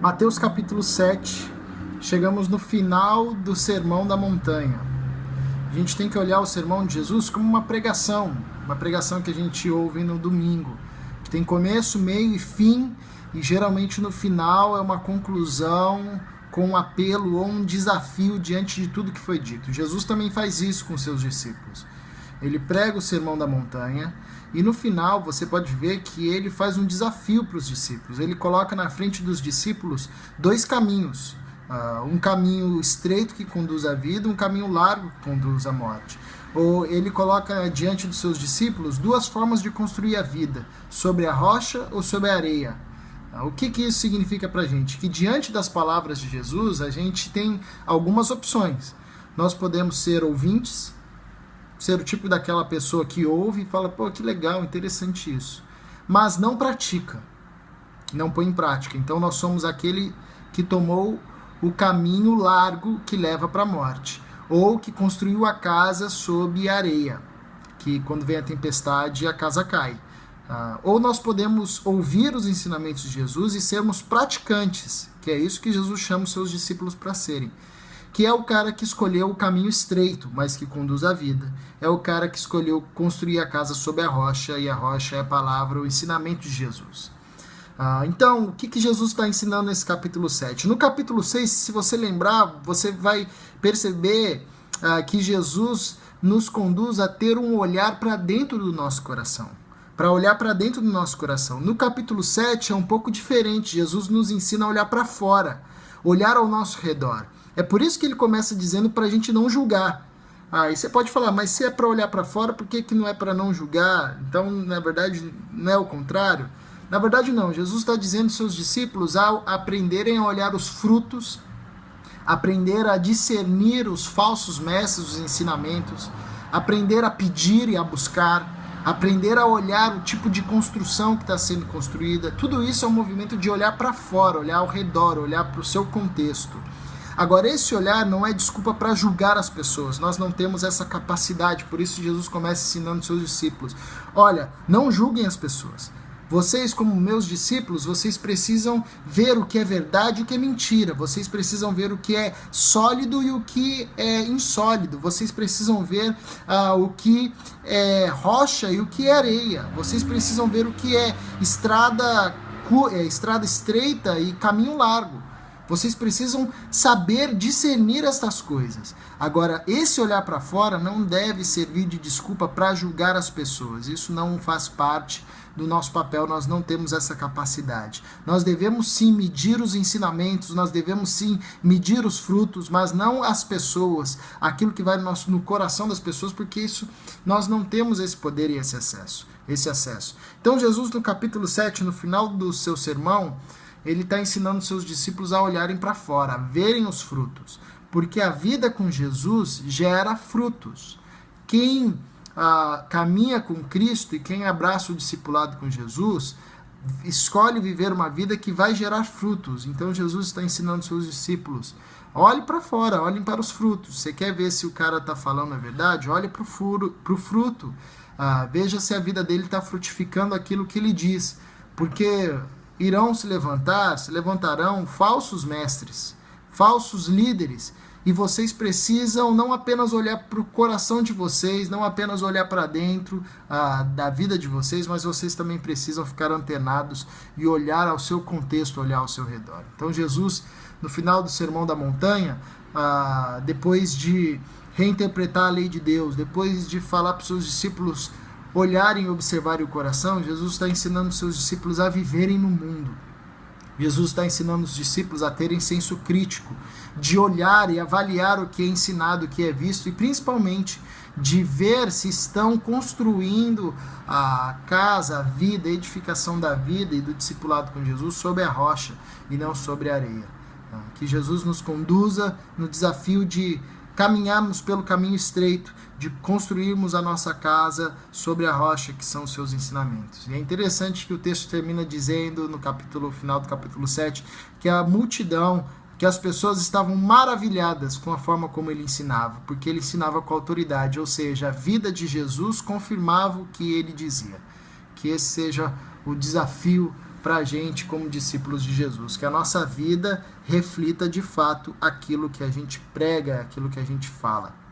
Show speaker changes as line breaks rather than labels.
Mateus capítulo 7, chegamos no final do Sermão da Montanha. A gente tem que olhar o Sermão de Jesus como uma pregação que a gente ouve no domingo, que tem começo, meio e fim, e geralmente no final é uma conclusão com um apelo ou um desafio diante de tudo que foi dito. Jesus também faz isso com seus discípulos. Ele prega o Sermão da Montanha e no final você pode ver que ele faz um desafio para os discípulos. Ele coloca na frente dos discípulos dois caminhos. Um caminho estreito que conduz à vida, um caminho largo que conduz à morte. Ou ele coloca diante dos seus discípulos duas formas de construir a vida, sobre a rocha ou sobre a areia. O que isso significa para a gente? Que diante das palavras de Jesus, a gente tem algumas opções. Nós podemos ser ouvintes, ser o tipo daquela pessoa que ouve e fala, pô, que legal, interessante isso. Mas não pratica, não põe em prática. Então nós somos aquele que tomou o caminho largo que leva para a morte. Ou que construiu a casa sob areia, que quando vem a tempestade a casa cai. Ou nós podemos ouvir os ensinamentos de Jesus e sermos praticantes, que é isso que Jesus chama os seus discípulos para serem. Que é o cara que escolheu o caminho estreito, mas que conduz à vida. É o cara que escolheu construir a casa sob a rocha, e a rocha é a palavra, o ensinamento de Jesus. Então, o que Jesus está ensinando nesse capítulo 7? No capítulo 6, se você lembrar, você vai perceber que Jesus nos conduz a ter um olhar para dentro do nosso coração. Para olhar para dentro do nosso coração. No capítulo 7 é um pouco diferente. Jesus nos ensina a olhar para fora, olhar ao nosso redor. É por isso que ele começa dizendo para a gente não julgar. E você pode falar, mas se é para olhar para fora, por que não é para não julgar? Então, na verdade, não é o contrário? Na verdade, não. Jesus está dizendo aos seus discípulos a aprenderem a olhar os frutos, aprender a discernir os falsos mestres, os ensinamentos, aprender a pedir e a buscar, aprender a olhar o tipo de construção que está sendo construída. Tudo isso é um movimento de olhar para fora, olhar ao redor, olhar para o seu contexto. Agora, esse olhar não é desculpa para julgar as pessoas. Nós não temos essa capacidade, por isso Jesus começa ensinando seus discípulos. Olha, não julguem as pessoas. Vocês, como meus discípulos, vocês precisam ver o que é verdade e o que é mentira. Vocês precisam ver o que é sólido e o que é insólido. Vocês precisam ver o que é rocha e o que é areia. Vocês precisam ver o que é estrada estreita e caminho largo. Vocês precisam saber discernir estas coisas. Agora, esse olhar para fora não deve servir de desculpa para julgar as pessoas. Isso não faz parte do nosso papel, nós não temos essa capacidade. Nós devemos sim medir os ensinamentos, nós devemos sim medir os frutos, mas não as pessoas, aquilo que vai no coração das pessoas, porque isso nós não temos esse poder e esse acesso. Então Jesus, no capítulo 7, no final do seu sermão, ele está ensinando seus discípulos a olharem para fora, a verem os frutos, porque a vida com Jesus gera frutos. Quem caminha com Cristo e quem abraça o discipulado com Jesus, escolhe viver uma vida que vai gerar frutos. Então Jesus está ensinando seus discípulos, olhe para fora, olhem para os frutos. Você quer ver se o cara está falando a verdade? Olhe para o fruto. Veja se a vida dele está frutificando aquilo que ele diz, porque se levantarão falsos mestres, falsos líderes, e vocês precisam não apenas olhar para o coração de vocês, não apenas olhar para dentro da vida de vocês, mas vocês também precisam ficar antenados e olhar ao seu contexto, olhar ao seu redor. Então Jesus, no final do Sermão da Montanha, depois de reinterpretar a lei de Deus, depois de falar para os seus discípulos olharem e observarem o coração, Jesus está ensinando os seus discípulos a viverem no mundo. Jesus está ensinando os discípulos a terem senso crítico, de olhar e avaliar o que é ensinado, o que é visto, e principalmente de ver se estão construindo a casa, a vida, a edificação da vida e do discipulado com Jesus sobre a rocha e não sobre a areia. Que Jesus nos conduza no desafio de caminharmos pelo caminho estreito, de construirmos a nossa casa sobre a rocha, que são os seus ensinamentos. E é interessante que o texto termina dizendo, no final do capítulo 7, que a multidão, que as pessoas estavam maravilhadas com a forma como ele ensinava, porque ele ensinava com autoridade, ou seja, a vida de Jesus confirmava o que ele dizia. Que esse seja o desafio para a gente como discípulos de Jesus, que a nossa vida reflita de fato aquilo que a gente prega, aquilo que a gente fala.